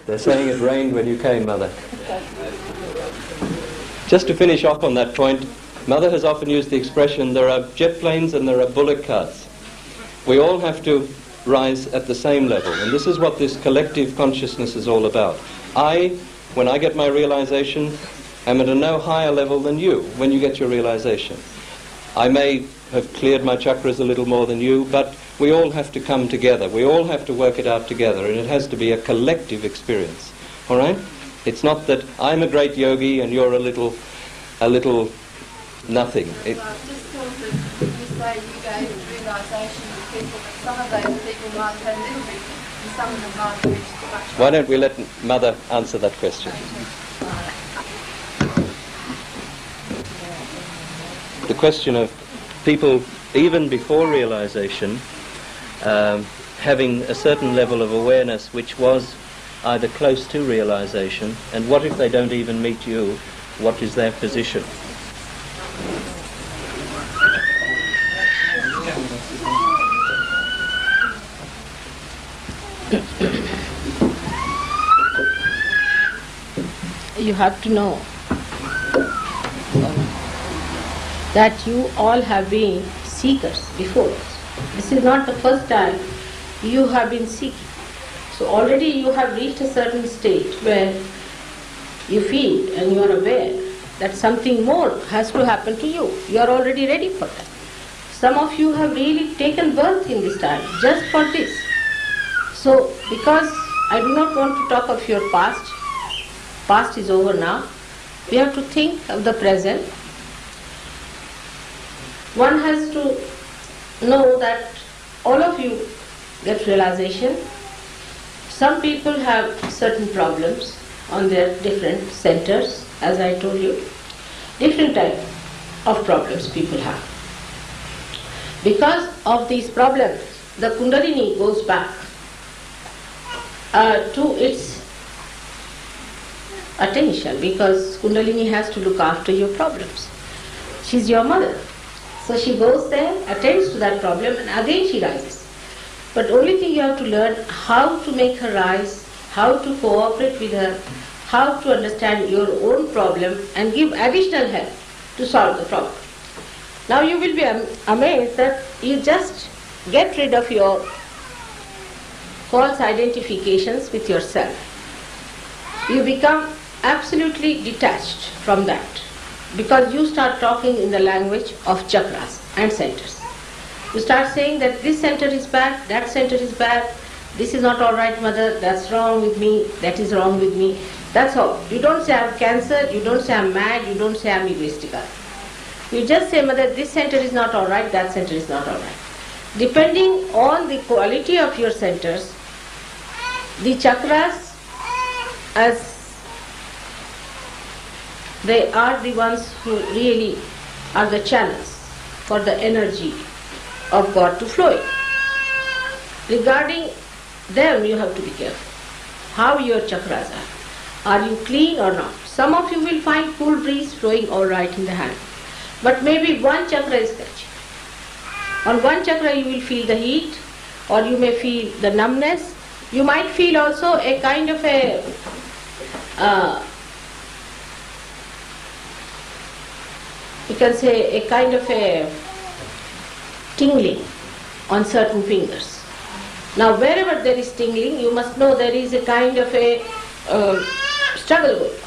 They're saying it rained when you came, Mother. Just to finish off on that point, Mother has often used the expression, there are jet planes and there are bullock carts. We all have to rise at the same level, and this is what this collective consciousness is all about. When I get my realization, am at a no higher level than you when you get your realization. I may have cleared my chakras a little more than you, but we all have to come together. We all have to work it out together, and it has to be a collective experience. All right? It's not that I'm a great yogi and you're a little nothing. I just thought that you say you gave realization to people, but some of those people might have a little bit, and some of them might reach much. Why don't we let Mother answer that question? The question of people, even before realization, having a certain level of awareness which was either close to realization, and what if they don't even meet you? What is their position? You have to know that you all have been seekers before. This is not the first time you have been seeking. So already you have reached a certain state where you feel and you are aware that something more has to happen to you. You are already ready for that. Some of you have really taken birth in this time just for this. So because I do not want to talk of your past, past is over now, we have to think of the present. One has to know that all of you get realization. Some people have certain problems on their different centers, as I told you. Different type of problems people have. Because of these problems, the Kundalini goes back to its attention, because Kundalini has to look after your problems. She's your mother. So she goes there, attends to that problem, and again she rises. But only thing you have to learn how to make her rise, how to cooperate with her, how to understand your own problem and give additional help to solve the problem. Now you will be amazed that you just get rid of your false identifications with yourself. You become absolutely detached from that, because you start talking in the language of chakras and centers. You start saying that this center is bad, that center is bad, this is not alright, mother, that's wrong with me, that is wrong with me. That's all. You don't say I'm cancer, you don't say I'm mad, you don't say I'm egoistical. You just say, mother, this center is not alright, that center is not alright. Depending on the quality of your centers, the chakras, as they are the ones who really are the channels for the energy of God to flow in. Regarding them, you have to be careful. How your chakras are. Are you clean or not? Some of you will find cool breeze flowing all right in the hand. But maybe one chakra is catching. On one chakra you will feel the heat, or you may feel the numbness. You might feel also a kind of a you can say a kind of a tingling on certain fingers. Now wherever there is tingling, you must know there is a kind of a struggle going on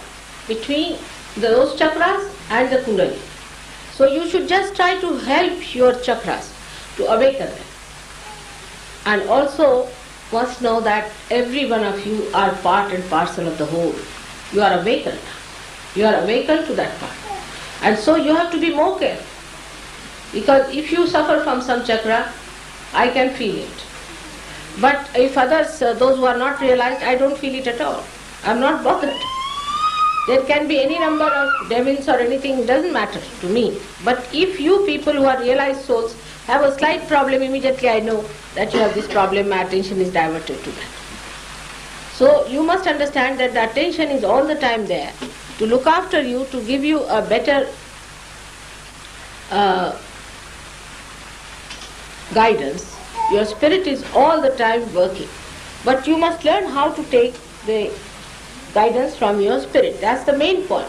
between those chakras and the Kundalini. So you should just try to help your chakras to awaken them. And also must know that every one of you are part and parcel of the whole. You are awakened now. You are awakened to that part. And so you have to be more careful. Because if you suffer from some chakra, I can feel it. But if others, those who are not realized, I don't feel it at all. I am not bothered. There can be any number of devils or anything, it doesn't matter to me. But if you people who are realized souls have a slight problem, immediately I know that you have this problem, my attention is diverted to that. So you must understand that the attention is all the time there to look after you, to give you a better guidance. Your spirit is all the time working. But you must learn how to take the guidance from your spirit. That's the main point.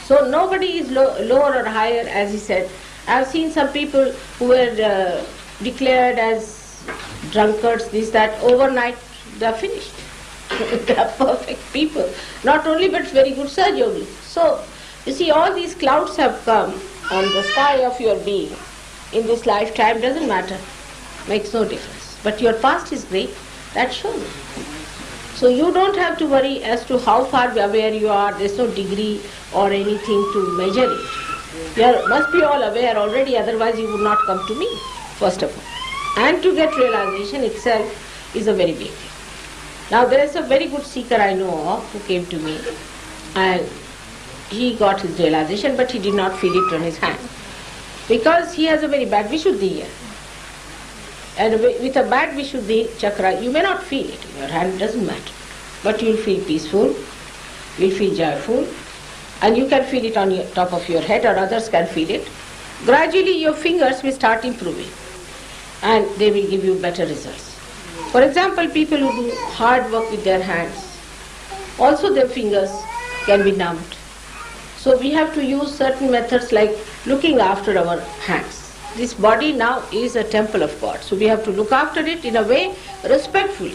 So nobody is lower or higher, as he said. I've seen some people who were declared as drunkards, this, that, overnight they are finished. They are perfect people. Not only, but very good Sahaja. So, you see, all these clouds have come on the sky of your being in this lifetime, doesn't matter, makes no difference. But your past is great, that shows it. So you don't have to worry as to how far aware you are. There's no degree or anything to measure it. You must be all aware already, otherwise you would not come to me, first of all. And to get realization itself is a very big thing. Now there is a very good seeker I know of who came to me, and he got his realization, but he did not feel it on his hand. Because he has a very bad Vishuddhi here. And with a bad Vishuddhi chakra, you may not feel it in your hand, it doesn't matter. But you will feel peaceful, you will feel joyful, and you can feel it on the top of your head, or others can feel it. Gradually your fingers will start improving, and they will give you better results. For example, people who do hard work with their hands, also their fingers can be numbed. So we have to use certain methods like looking after our hands. This body now is a temple of God. So we have to look after it in a way respectfully.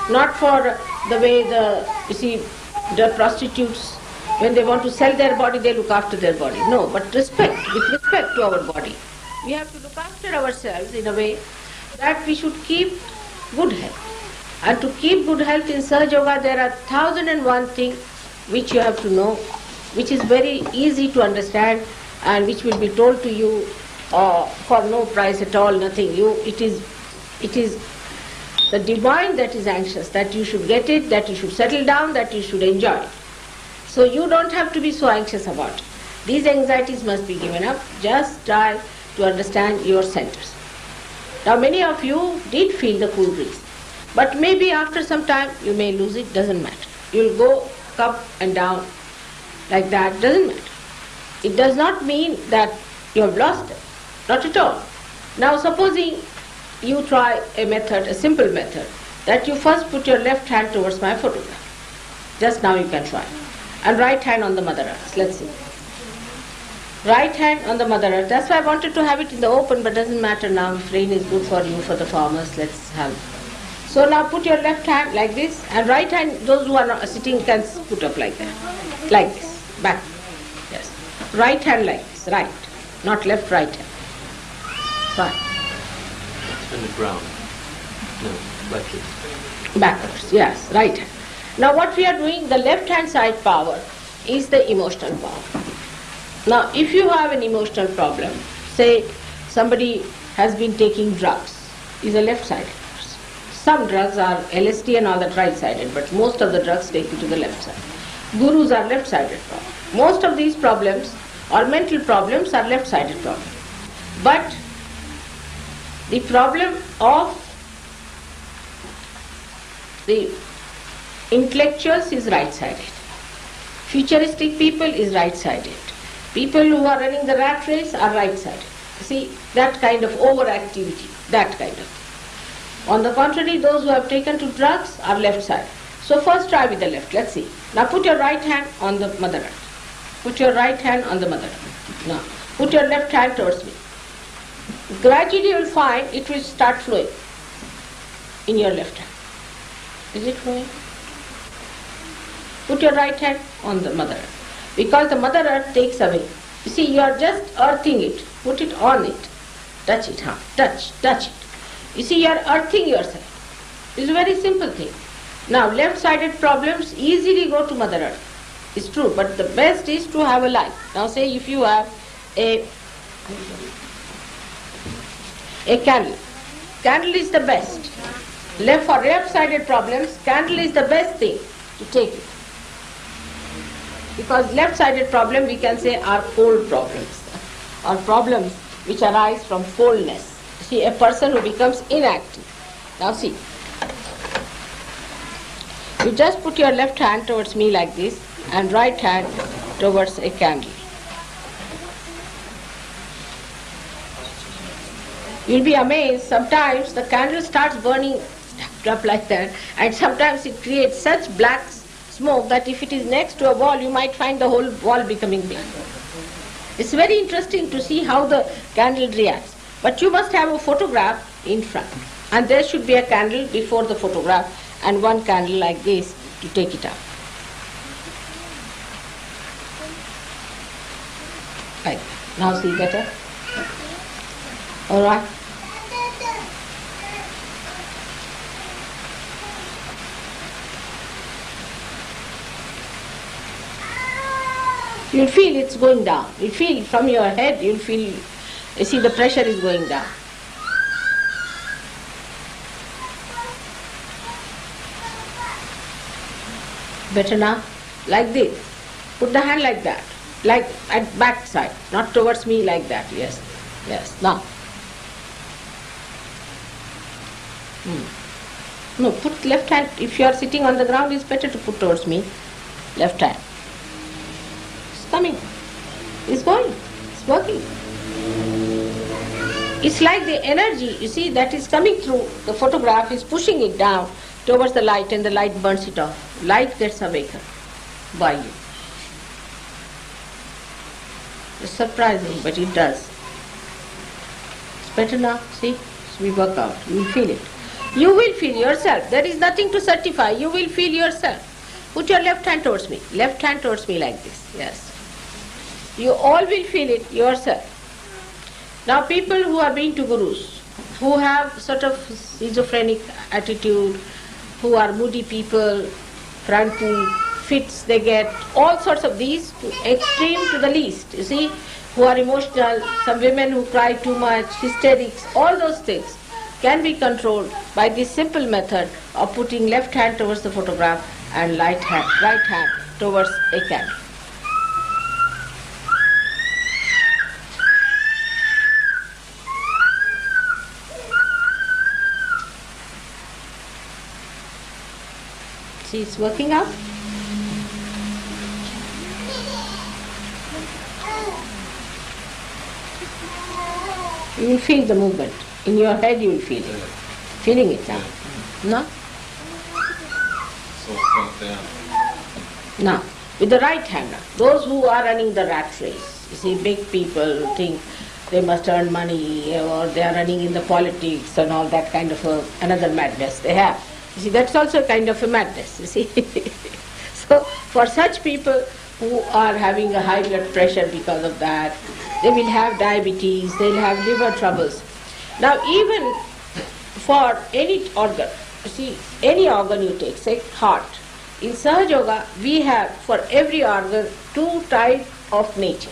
Not for the way the prostitutes, when they want to sell their body, they look after their body. No, but with respect to our body. We have to look after ourselves in a way that we should keep good health. And to keep good health in Sahaja Yoga, there are 1001 things which you have to know, which is very easy to understand and which will be told to you for no price at all, nothing. It is the divine that is anxious, that you should get it, that you should settle down, that you should enjoy it. So you don't have to be so anxious about it. These anxieties must be given up. Just try to understand your centers. Now many of you did feel the cool breeze, but maybe after some time you may lose it, doesn't matter. You'll go up and down like that, doesn't matter. It does not mean that you have lost it, not at all. Now supposing you try a method, a simple method, that you first put your left hand towards my photograph. Just now you can try. And right hand on the Mother Earth. Let's see. Right hand on the Mother Earth. That's why I wanted to have it in the open, but doesn't matter now. If rain is good for you, for the farmers, let's have it. So now put your left hand like this, and right hand, those who are not sitting can put up like that. Like this. Back. Yes. Right hand like this. Right. Not left, right hand. Fine. On the ground. No, like this. Backwards. Yes. Right hand. Now what we are doing, the left hand side power is the emotional power. Now if you have an emotional problem, say somebody has been taking drugs, is a left-sided person. Some drugs are LSD and all that right-sided, but most of the drugs take you to the left side. Gurus are left-sided problems. Most of these problems or mental problems are left-sided problems. But the problem of the intellectuals is right-sided. Futuristic people is right-sided. People who are running the rat race are right-sided. See, that kind of overactivity, that kind of. On the contrary, those who have taken to drugs are left-sided. So first try with the left, let's see. Now put your right hand on the Mother Earth. Put your right hand on the Mother Earth. Now put your left hand towards me. Gradually you will find it will start flowing in your left hand. Is it flowing? Put your right hand on the Mother Earth. Because the Mother Earth takes away. You see, you are just earthing it. Put it on it. Touch it, touch it. You see, you are earthing yourself. It's a very simple thing. Now, left-sided problems easily go to Mother Earth. It's true, but the best is to have a light. Now say if you have a candle. Candle is the best. For left-sided problems, candle is the best thing to take it. Because left-sided problem we can say are cold problems, or problems which arise from coldness. See, a person who becomes inactive. Now see, you just put your left hand towards me like this and right hand towards a candle. You'll be amazed, sometimes the candle starts burning up like that, and sometimes it creates such black smoke that if it is next to a wall, you might find the whole wall becoming big. It's very interesting to see how the candle reacts. But you must have a photograph in front. And there should be a candle before the photograph and one candle like this to take it out. Like that. Now see better? Alright? You'll feel it's going down. You'll feel from your head, you'll feel, you see the pressure is going down. Better now? Like this. Put the hand like that. Like at back side. Not towards me like that. Yes. Yes. Now. No, put left hand. If you are sitting on the ground, it's better to put towards me. Left hand. It's coming. It's going. It's working. It's like the energy, you see, that is coming through the photograph is pushing it down towards the light and the light burns it off. Light gets awakened by you. It's surprising, but it does. It's better now, see? So we work out. You will feel it. You will feel yourself. There is nothing to certify. You will feel yourself. Put your left hand towards me. Left hand towards me like this. Yes. You all will feel it yourself. Now people who are being to gurus, who have sort of schizophrenic attitude, who are moody people, frightened, fits they get, all sorts of these, to extreme to the least, you see, who are emotional, some women who cry too much, hysterics, all those things can be controlled by this simple method of putting left hand towards the photograph and right hand towards a candle. See, it's working out. You will feel the movement. In your head you will feel it. Feeling it now. No? Now, with the right hand now. Those who are running the rat race. You see, big people think they must earn money or they are running in the politics and all that kind of another madness they have. You see, that's also a kind of a madness, you see. So, for such people who are having a high blood pressure because of that, they will have diabetes, they will have liver troubles. Now, even for any organ, you see, any organ you take, say heart, in Sahaja Yoga, we have for every organ two types of nature.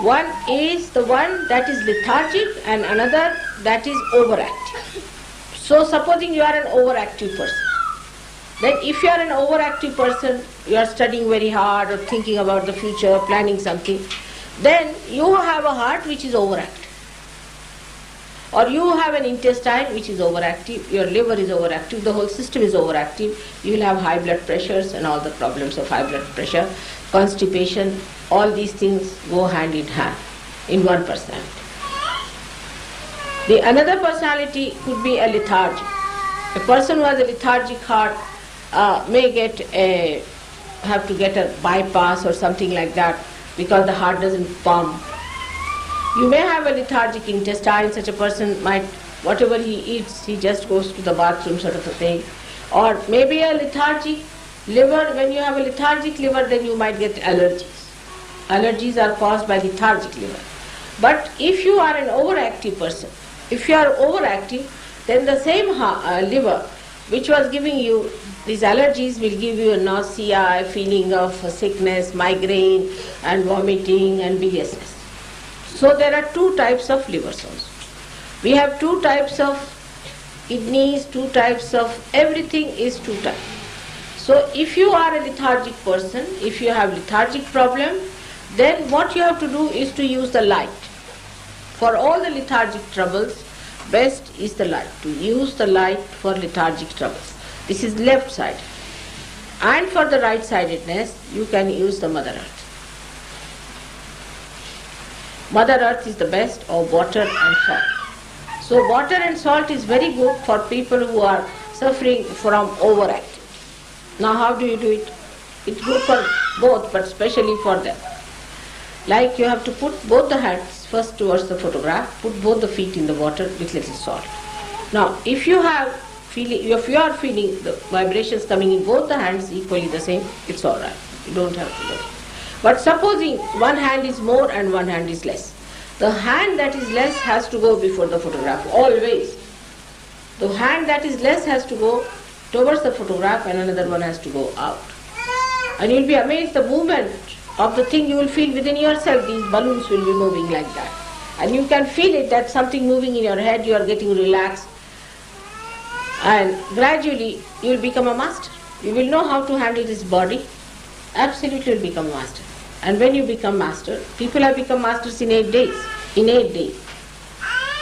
One is the one that is lethargic and another that is overactive. So supposing you are an overactive person, then if you are an overactive person, you are studying very hard or thinking about the future, planning something, then you have a heart which is overactive. Or you have an intestine which is overactive, your liver is overactive, the whole system is overactive, you will have high blood pressures and all the problems of high blood pressure, constipation, all these things go hand in hand in one personality. The another personality could be a lethargic. A person who has a lethargic heart may have to get a bypass or something like that because the heart doesn't pump. You may have a lethargic intestine, such a person might, whatever he eats, he just goes to the bathroom sort of a thing. Or maybe a lethargic liver, when you have a lethargic liver then you might get allergies. Allergies are caused by lethargic liver. But if you are an overactive person, if you are overactive, then the same liver which was giving you these allergies will give you a nausea, a feeling of sickness, migraine and vomiting and biliousness. So there are two types of livers also. We have two types of kidneys, two types of everything is two types. So if you are a lethargic person, if you have lethargic problem, then what you have to do is to use the light. For all the lethargic troubles, best is the light, to use the light for lethargic troubles. This is left side. And for the right-sidedness, you can use the Mother Earth. Mother Earth is the best, or water and salt. So water and salt is very good for people who are suffering from overactivity. Now how do you do it? It's good for both, but especially for them. Like you have to put both the hands first towards the photograph, put both the feet in the water with little salt. Now if you are feeling the vibrations coming in both the hands equally the same, it's alright. You don't have to do it. But supposing one hand is more and one hand is less. The hand that is less has to go before the photograph, always. The hand that is less has to go towards the photograph and another one has to go out. And you'll be amazed the movement of the thing you will feel within yourself. These balloons will be moving like that. And you can feel it, that something moving in your head, you are getting relaxed. And gradually you will become a master. You will know how to handle this body. Absolutely will become a master. And when you become master, people have become masters in 8 days. In 8 days.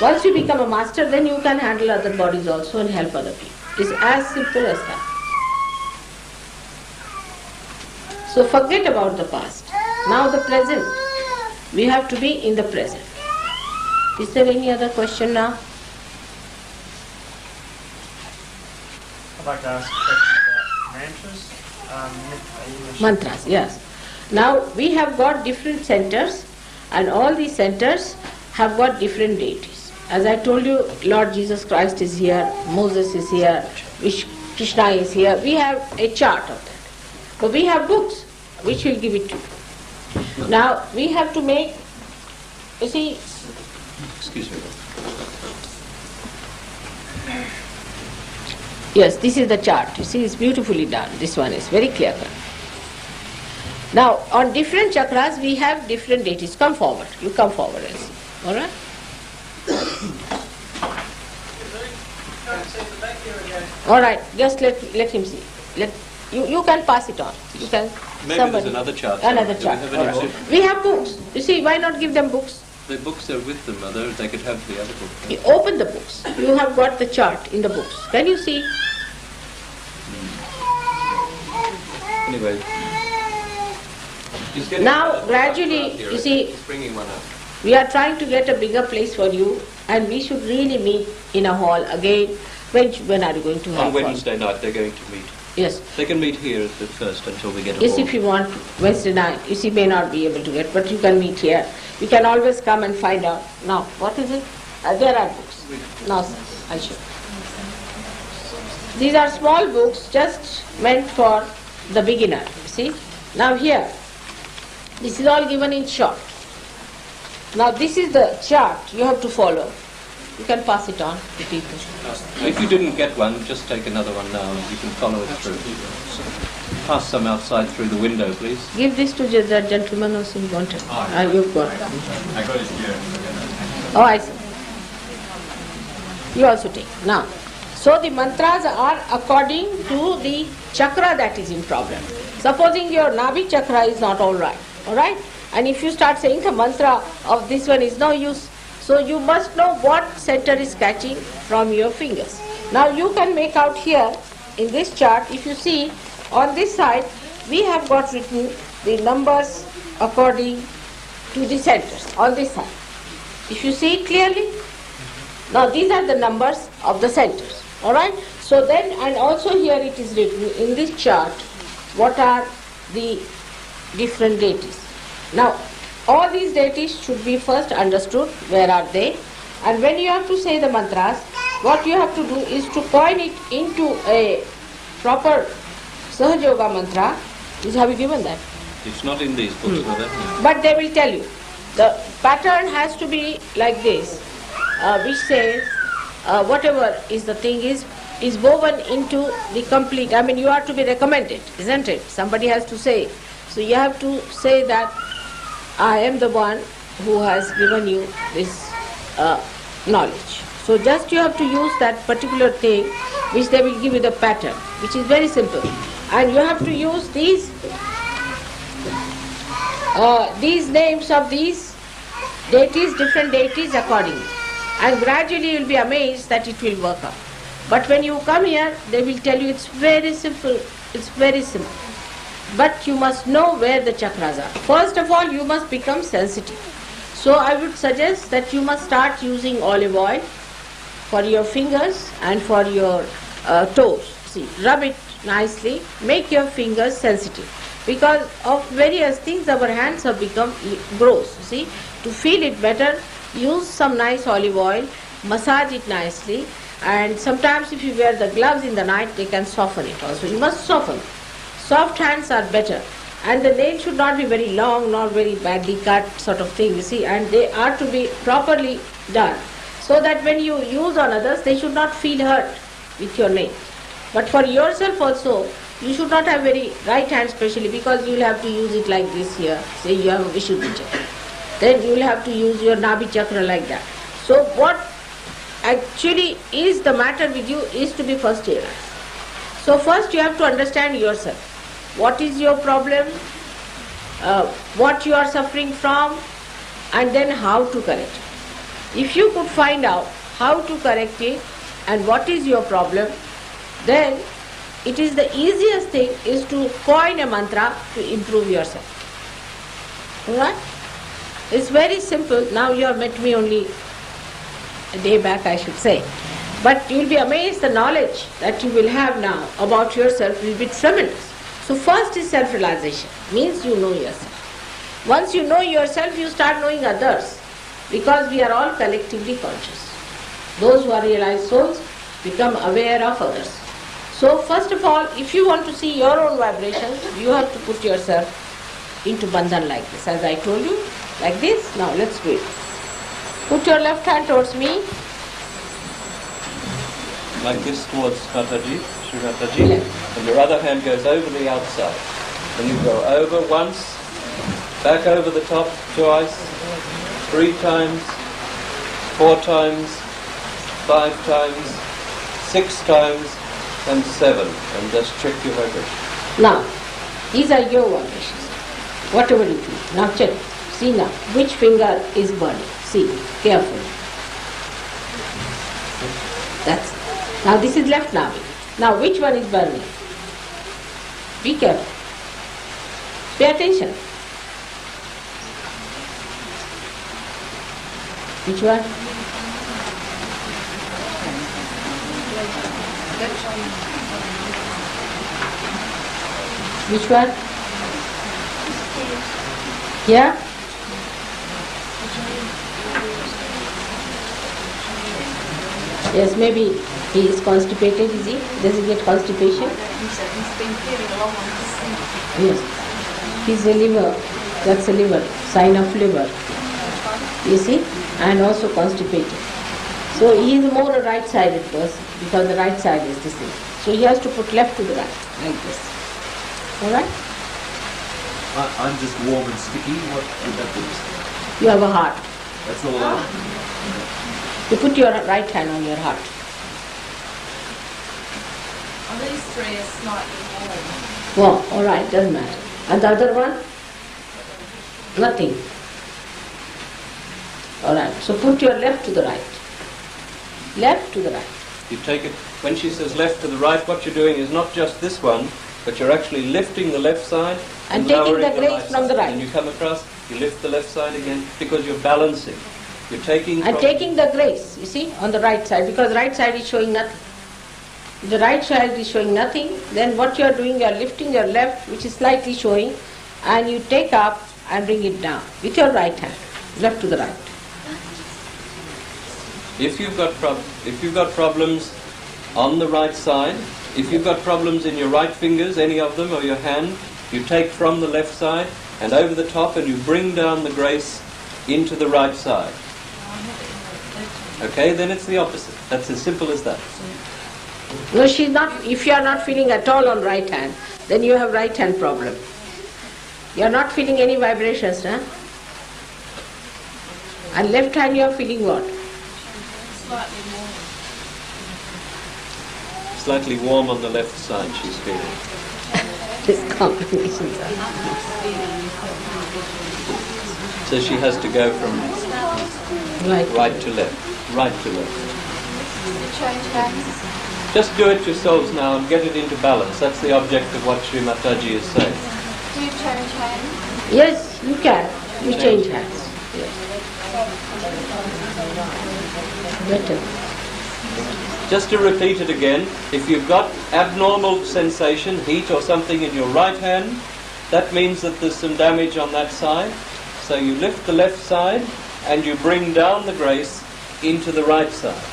Once you become a master, then you can handle other bodies also and help other people. It's as simple as that. So forget about the past. Now the present. We have to be in the present. Is there any other question now? I'd like to ask a question about mantras. Mantras, yes. Now we have got different centers, and all these centers have got different deities. As I told you, Lord Jesus Christ is here, Moses is here, Krishna is here. We have a chart of that. But we have books which will give it to you. Now we have to make, you see. Excuse me. Yes, this is the chart. You see, it's beautifully done. This one is very clear cut. Now, on different chakras, we have different deities. Come forward. You come forward and see. All right? All right. Just let him see. You can pass it on. You can. Maybe somebody, there's another chart. Another Do chart. we have All any right. We have books. You see, why not give them books? The books are with them, Mother. They could have the other book. You open the books. You have got the chart in the books. Can you see? Anyway. He's getting Now, another gradually, chart here. you see, He's bringing one up. we are trying to get a bigger place for you, and we should really meet in a hall again. When are you going to have On hall? Wednesday night they're going to meet. Yes. They can meet here at the first until we get a Yes, hall. if you want, Wednesday night. You see, may not be able to get, but you can meet here. You can always come and find out. Now, what is it? There are books. Now, sir, I'll show you. These are small books just meant for the beginner. See? Now here, this is all given in short. Now this is the chart you have to follow. You can pass it on to people. If you didn't get one, just take another one now and you can follow it through. Pass some outside through the window, please. Give this to the gentleman also you wanted. You've got it. I got it here. Oh, I see. You also take. Now, so the mantras are according to the chakra that is in problem. Supposing your Nabi chakra is not alright, and if you start saying the mantra of this one is no use, so you must know what center is catching from your fingers. Now you can make out here in this chart, if you see on this side, we have got written the numbers according to the centers on this side. If you see it clearly, now these are the numbers of the centers, alright? So then, and also here it is written in this chart, what are the different deities. Now, all these deities should be first understood, where are they, and when you have to say the mantras, what you have to do is to coin it into a proper Sahaja Yoga mantra. Have you given that? It's not in these books, Mother. But they will tell you. The pattern has to be like this, which says whatever is the thing is woven into the complete. I mean, you are to be recommended, isn't it? Somebody has to say. So you have to say that I am the one who has given you this knowledge. So just you have to use that particular thing which they will give you the pattern, which is very simple. And you have to use these names of these deities, different deities accordingly. And gradually you will be amazed that it will work out. But when you come here, they will tell you it's very simple. It's very simple. But you must know where the chakras are. First of all, you must become sensitive. So I would suggest that you must start using olive oil for your fingers and for your toes. See, rub it nicely, make your fingers sensitive. Because of various things our hands have become gross. See, to feel it better, use some nice olive oil, massage it nicely, and sometimes if you wear the gloves in the night, they can soften it also. You must soften. Soft hands are better. And the nail should not be very long, not very badly cut sort of thing, you see, and they are to be properly done. So that when you use on others, they should not feel hurt with your nail. But for yourself also, you should not have very right hand specially, because you will have to use it like this here. Say you have a Vishuddhi chakra. Then you will have to use your Nabhi chakra like that. So what actually is the matter with you is to be first realized. So first you have to understand yourself. What is your problem, what you are suffering from, and then how to correct it. If you could find out how to correct it and what is your problem, then it is the easiest thing is to coin a mantra to improve yourself. Alright? It's very simple. Now you have met me only a day back, I should say. But you will be amazed the knowledge that you will have now about yourself will be tremendous. So first is self-realization, means you know yourself. Once you know yourself, you start knowing others, because we are all collectively conscious. Those who are realized souls become aware of others. So first of all, if you want to see your own vibrations, you have to put yourself into bandhan like this, as I told you, like this. Now let's do it. Put your left hand towards me. Like this towards Mataji, Sri Mataji, and your other hand goes over the outside. And you go over once, back over the top twice, 3 times, 4 times, 5 times, 6 times, and 7. And just check your vibration. Now, these are your vibrations. Whatever you feel. Now check. See now, which finger is burning? See, carefully. That's it. Now this is left Navi. Now which one is burning? Be careful. Pay attention. Which one? Which one? Here? Yes, maybe he is constipated, is he? Does he get constipation? He's been feeling a long one. Yes. He's a liver, that's a liver, sign of liver. You see? And also constipated. So he is more a right-sided person, because the right side is this thing. So he has to put left to the right, like this. Alright? I'm just warm and sticky. What would that be? You have a heart. That's all. You put your right hand on your heart. And these 3 are slightly warm. Well, alright, doesn't matter. And the other one? Nothing. Alright, so put your left to the right. Left to the right. You take it, when she says left to the right, what you're doing is not just this one, but you're actually lifting the left side And taking lowering the grace from side. the right. And you come across, you lift the left side again, because you're balancing. You're taking And from- taking the grace, you see, on the right side, because right side is showing nothing. If the right side is showing nothing, then what you are doing, you are lifting your left, which is slightly showing, and you take up and bring it down with your right hand, left to the right. If you've got problems on the right side, if you've got problems in your right fingers, any of them, or your hand, you take from the left side and over the top, and you bring down the grace into the right side. Okay, then it's the opposite. That's as simple as that. No, she's not. If you are not feeling at all on right hand, then you have right hand problem. You are not feeling any vibrations, huh? And left hand you are feeling what? Slightly warm. Slightly warm on the left side, she's feeling. These combinations are. So she has to go from right to left, right to left. You change hands. Just do it yourselves now and get it into balance. That's the object of what Sri Mataji is saying. Do you change hands? Yes, you can. You change hands. Yes. Better. Just to repeat it again, if you've got abnormal sensation, heat or something in your right hand, that means that there's some damage on that side. So you lift the left side and you bring down the grace into the right side.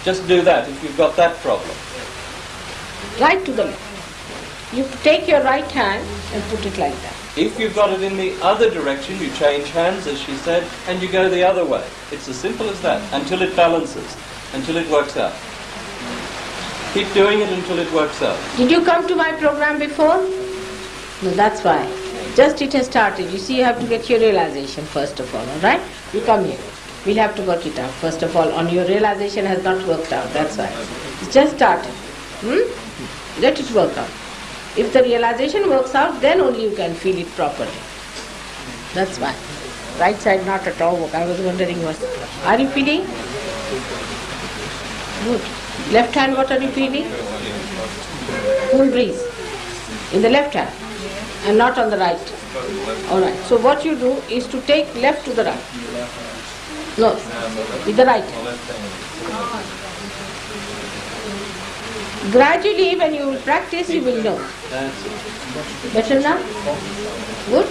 Just do that if you've got that problem. Right to the left. You take your right hand and put it like that. If you've got it in the other direction, you change hands, as she said, and you go the other way. It's as simple as that, until it balances, until it works out. Keep doing it until it works out. Did you come to my program before? No, that's why. Just it has started. You see, you have to get your realization first of all, alright? You come here. We'll have to work it out. First of all, on your realization has not worked out, that's why. It's just started. Let it work out. If the realization works out, then only you can feel it properly. That's why. Right side not at all work. I was wondering what. Are you feeling? Good. Left hand, what are you feeling? Cool breeze. In the left hand and not on the right. Alright. So what you do is to take left to the right. No, with the right hand. Gradually, when you will practice, you will know. Better now? Good?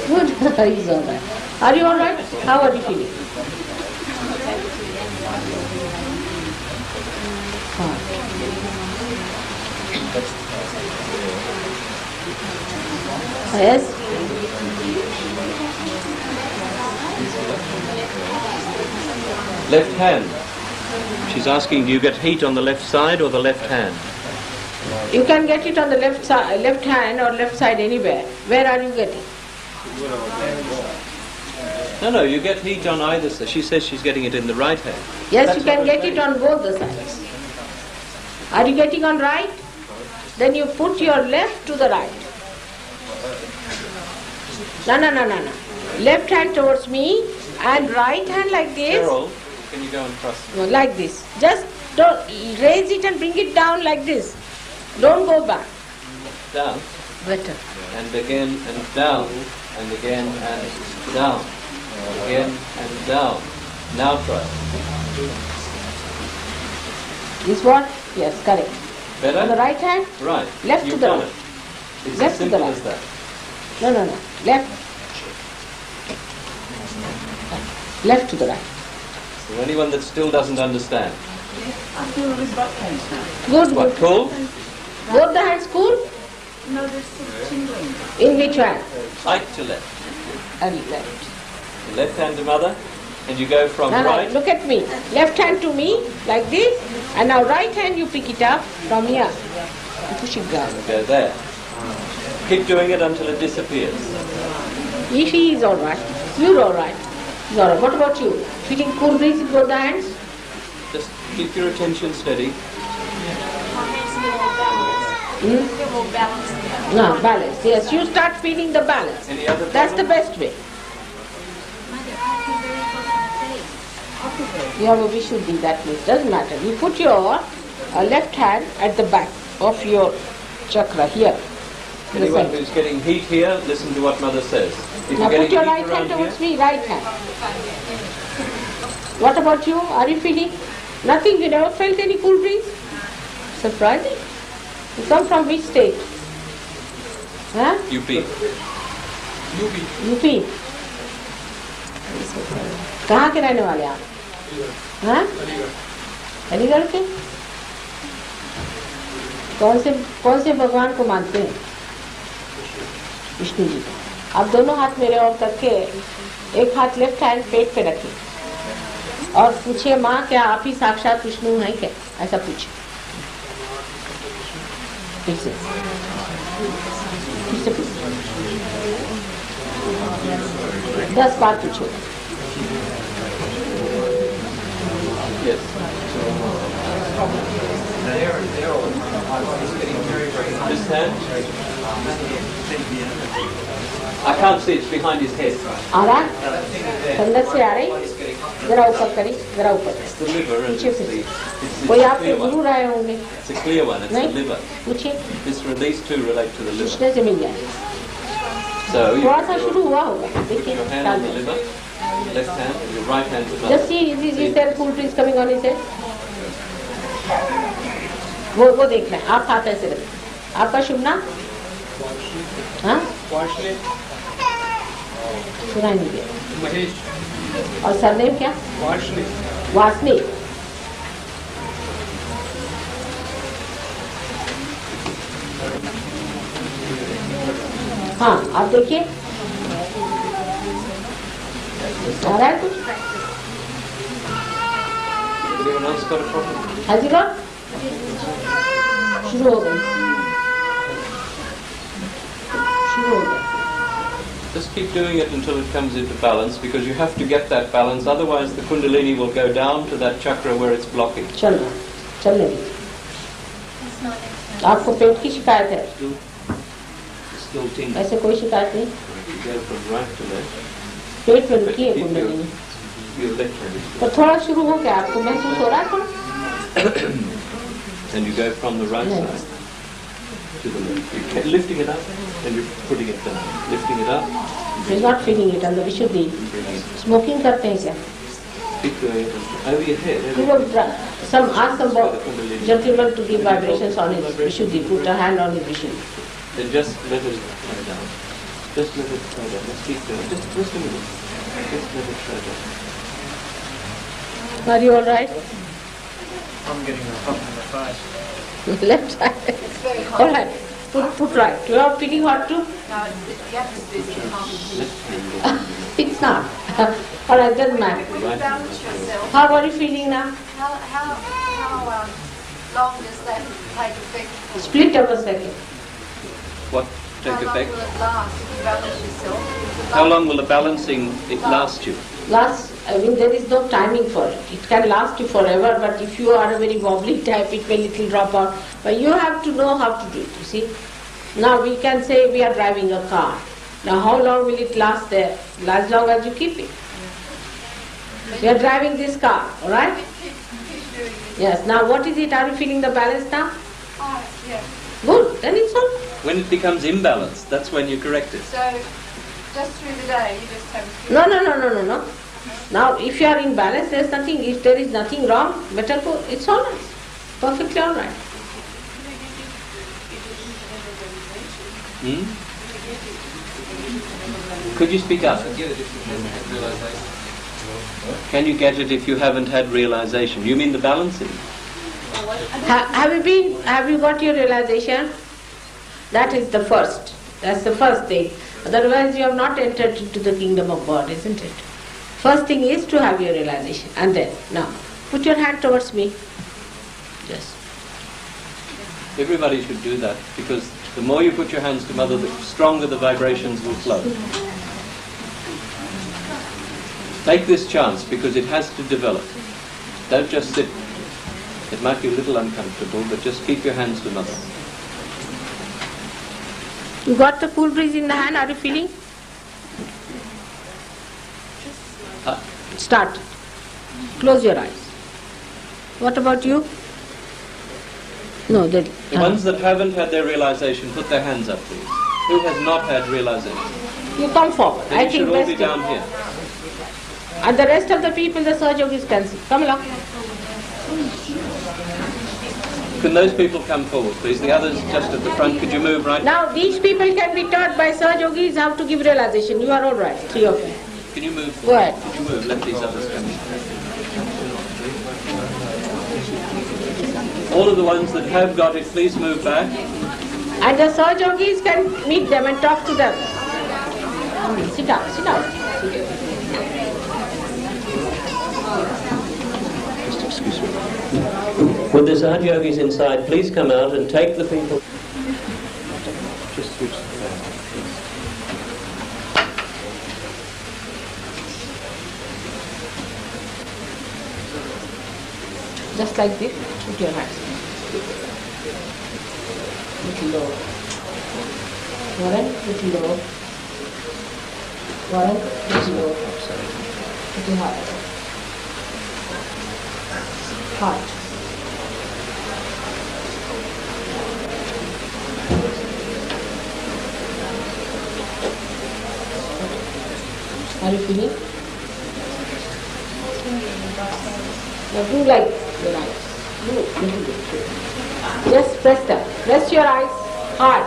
Good. He's all right. Are you all right? How are you feeling? Yes? Left hand. She's asking, do you get heat on the left side or the left hand? You can get it on the left side, left hand or left side anywhere. Where are you getting? No, you get heat on either side. She says she's getting it in the right hand. Yes, That's you can what we're get it saying. on both the sides. Are you getting on right? Then you put your left to the right. No. Left hand towards me and right hand like this. Carol, can you go and cross? No, like this. Just don't raise it and bring it down like this. Don't go back. Down. Better. And again and down. And again and down. Again and down. Now try. This one? Yes, correct. Better? On the right hand? Right. Left to You've the done right. it. It's Left as to the simple right. as that. No. Left. Left to the right. Is there anyone that still doesn't understand? Good, What, good. cool? Both the hands cool? No, there's still tingling. In which hand? Right to left. And left. Left hand to mother. And you go from No, right. look at me. Left hand to me, like this. And now right hand you pick it up from here. You push it down. Go there. Keep doing it until it disappears. If he is alright, you're alright. He's alright. What about you? Feeling cool breeze in both the hands? Just keep your attention steady. No, balance. Yes, you start feeling the balance. Any other That's the problem? best way. You have a Vishuddhi, that means. Doesn't matter. You put your left hand at the back of your chakra here. in the Anyone center. who's getting heat here, listen to what mother says. If Now you're put getting your heat right around hand towards here, me, right hand. What about you? Are you feeling nothing? You never felt any cool breeze? Surprising. You come from which state? Huh? UP. UP कहाँ के रहने वाले आप? हाँ? अलीगढ़ के? कौन से भगवान को मानते हैं? विष्णु जी को। आप दोनों हाथ मेरे और करके एक हाथ लेफ्ट हैंड पेट पे रखिए और पूछिए माँ क्या आप ही साक्षात विष्णु हैं क्या? ऐसा पूछिए। फिर से पूछिए। 10 बार पूछो। Yes. This hand? I can't see, it's behind his head. आ रहा? अंदर से आ रही? जरा ऊपर करी, जरा ऊपर। It's the liver and पूछिए it's फिर the, से। it's कोई the आपके clear गुरु one. रहे होंगे? It's a clear one, it's the नहीं? liver. पूछिए। This release too relate to the liver. पूछने से मिल जाए। So you थोड़ा put सा शुरू हुआ होगा। your देखिए। hand on the liver, left hand, and your right hand to Just mother. see, is there cool breeze coming on his head? वो देखना है, आप हाथ ऐसे रखें। आपका शुभ नाम? हाँ? सुनाई नहीं दिया। महेश। और सरनेम क्या? वार्षणी। वासनी। हाँ, आप देखिए आ रहा है कुछ? Anyone else got a problem? Has he got? शुरू हो गई। शुरू हो गया। Just keep doing it until it comes into balance, because you have to get that balance, otherwise the Kundalini will go down to that chakra where it's blocking. चलना, चलने दीजिए। आपको पेट की शिकायत है? Still tingling. ऐसे कोई शिकायत नहीं? You go from right to left. पेट में रुकी है kundalini. Your left hand is तो थोड़ा शुरू हो गया, आपको महसूस हो रहा है थोड़ा? and you go from the right Yes. side to the left. You keep lifting it up and you're putting it down. Lifting it up, He's not feeling it under Vishuddhi. and bringing it. Smoking करते हैं क्या? Keep going over your head. You will ask some gentleman to give vibrations on his Vishuddhi. Put a hand on his Vishuddhi. Then just let it flow down. Just let it flow down. Let's keep going. Just a minute. Just let it flow down. Are you all right? I'm getting a pump in the face. Left side. It's very hot. All right. Put right. You are feeling hot too? No, the atmosphere is calm. Left hand. It's not. All right, doesn't matter. When you balance yourself, How are you feeling now? how long does that take effect? Split of a second. What? Take How long effect? will it last if you balance yourself? Is it How long will the balancing last you? There is no timing for it. It can last you forever, but if you are a very wobbly type, it will little drop out. But you have to know how to do it, you see. Now we can say we are driving a car. Now how long will it last there? As long as you keep it. We are driving this car, alright? Keep doing it. Yes, now what is it? Are you feeling the balance now? Oh, yeah. Good, then it's all. When it becomes imbalanced, that's when you correct it. So, just through the day, you just have to... No. Now if you are in balance, there is nothing, if there is nothing wrong, better go, it's alright. Perfectly alright. Hmm? Could you speak up? Can you get it if you haven't had realization? You mean the balancing? Have you got your realization? That is the first. That's the first thing. Otherwise you have not entered into the kingdom of God, isn't it? First thing is to have your realization. And then, now, put your hand towards me. Yes. Everybody should do that, because the more you put your hands to Mother, the stronger the vibrations will flow. Take this chance, because it has to develop. Don't just sit. It might be a little uncomfortable, but just keep your hands to Mother. You got the cool breeze in the hand, are you feeling? Start. Close your eyes. What about you? No, The ones that haven't had their realization, put their hands up, please. Who has not had realization? you come forward. Then I you think should all be best. down here. And the rest of the people, the Sahajogis can see. Come along. Can those people come forward, please? The others just at the front, could you move right? Now these people can be taught by Sahajogis how to give realization. You are all right, three of you. Can you move? Go ahead. Could you move? Let these others come in. All of the ones that have got it, please move back. And the Sahajogis can meet them and talk to them. Sit down, sit down. Excuse me. With the Sahajogis inside, please come out and take the people. Just switch the fan. Just like this, put your hands. Little lower. Warren, little lower. Warren, little lower. Little higher. Heart. Are you feeling? Now do like the lights. Just press them. Press your eyes hard.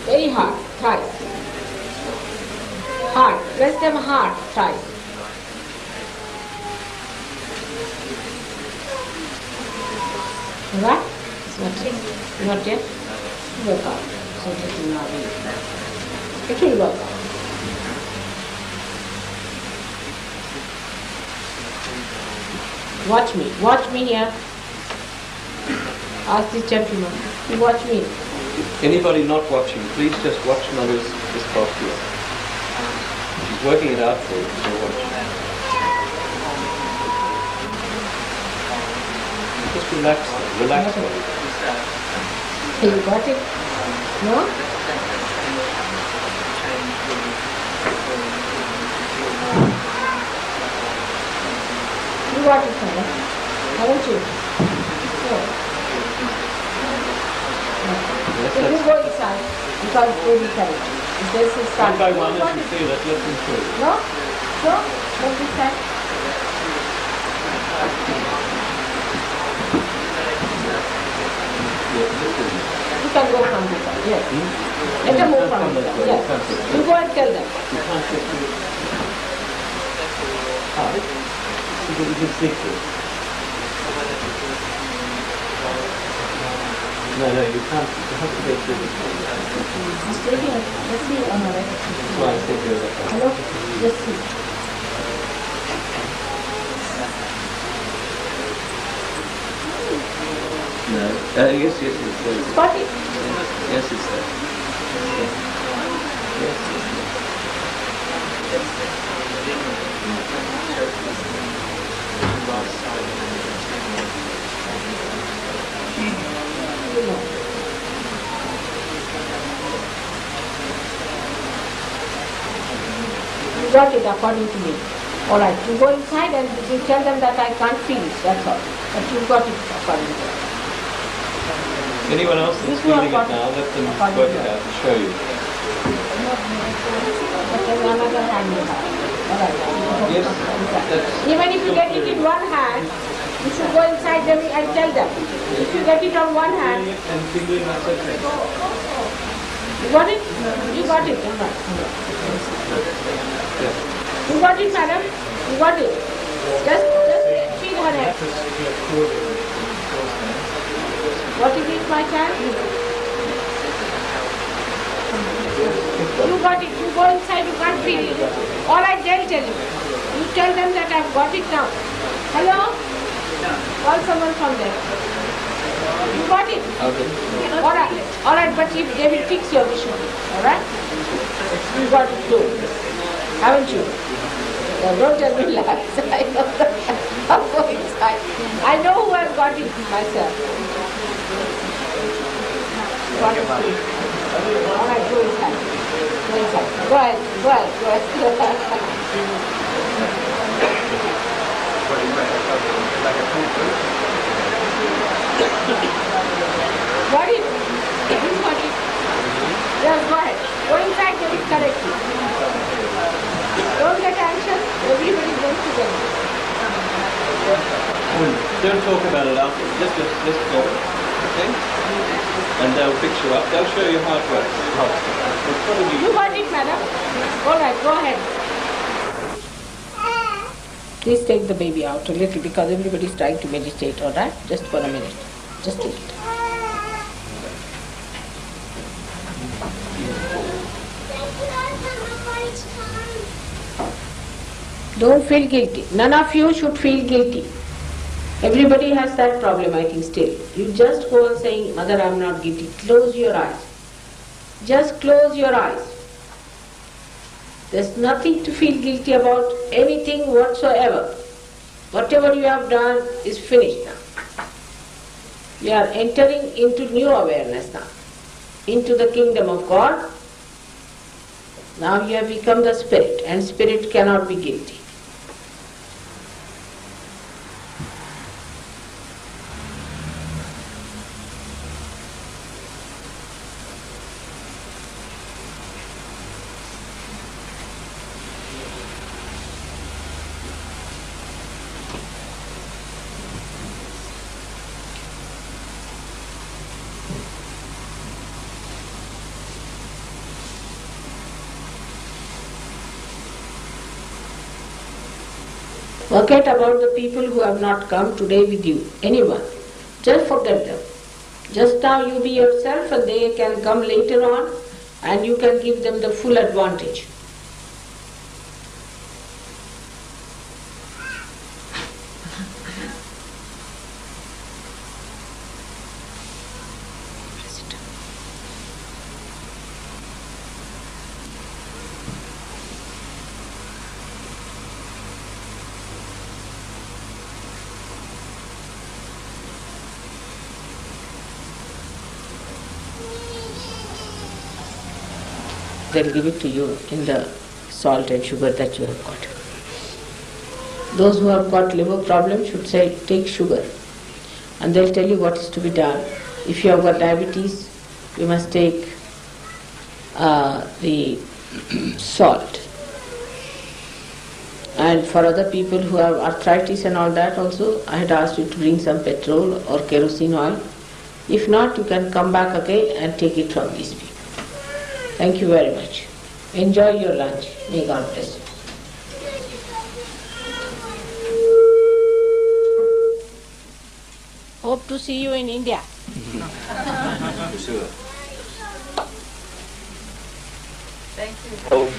Very hard. Thrice. Hard. Press them hard. Thrice. Alright? It's not yet. Not yet. Work out. So it will not be. It will work out. Watch me. Watch me here. Ask this gentleman. You watch me. Anybody not watching, please just watch Mother's dyspraxia. She's working it out for you, so watch. Just relax, relax. You got it? No? You got it, Father. Haven't you? No. Yes, So you that's go inside because it will be correct. This is one by starting. one as you feel it, let them through. No? So, what is that? Yes, this is it. You can go from this side, yes. Let them move from this side, yes. You go and tell them. You can't get through. Ah, you can stick to it. No, you can't. You have to go through this one. Stay here. Let's see on our right. That's why I said you're like that. Hello? Just see. No. Yes, it's there. Got it? Yes, it's there. Yes. You know. You got it according to me. All right, you go inside and you tell them that I can't feel it, that's all. But you got it according to me. Anyone else that's This one feeling it got now, it. let them According work to it that. out and show you. But then another hand you have. All right. Yes, Inside. that's Even if you get it in one hand, you should go inside them and tell them. If you get it on one hand, and fingering that's okay. you got it? You got it. All right. Yeah. You got it, madam? You got it? Just feel her head. What is it, my child? You got it. You go inside, you can't feel it. All right, they'll tell you. You tell them that I've got it now. Hello? Call someone from there. You got it? Okay. All right, but if they will fix your vision. All right? You got it too. Haven't you? No, don't tell me lies. I know that. I'll go inside. I know who has got it myself. Got it. All right, go inside. Go inside. Go ahead. Go ahead. Go ahead. Got it? Who's got it? Yes, go ahead. Go inside, get it correctly. Don't get anxious. Everybody goes together. Don't talk about it after. Just go. Okay? And they'll fix you up. They'll show you how it works. It's probably You got it, madam. All right, go ahead. Please take the baby out a little because everybody is trying to meditate, all right? Just for a minute. Just take it. Don't feel guilty. None of you should feel guilty. Everybody has that problem, I think, still. You just go on saying, Mother, I am not guilty. Close your eyes. Just close your eyes. There's nothing to feel guilty about, anything whatsoever. Whatever you have done is finished now. You are entering into new awareness now, into the kingdom of God. Now you have become the spirit, and spirit cannot be guilty. Forget about the people who have not come today with you, anyone. Just forget them. Just now you be yourself and they can come later on and you can give them the full advantage. They'll give it to you in the salt and sugar that you have got. Those who have got liver problem should say take sugar and they'll tell you what is to be done. If you have got diabetes, you must take the salt. And for other people who have arthritis and all that also, I had asked you to bring some petrol or kerosene oil. If not, you can come back again and take it from these people. Thank you very much. Enjoy your lunch. May God bless you. Hope to see you in India. For sure. Thank you. Oh.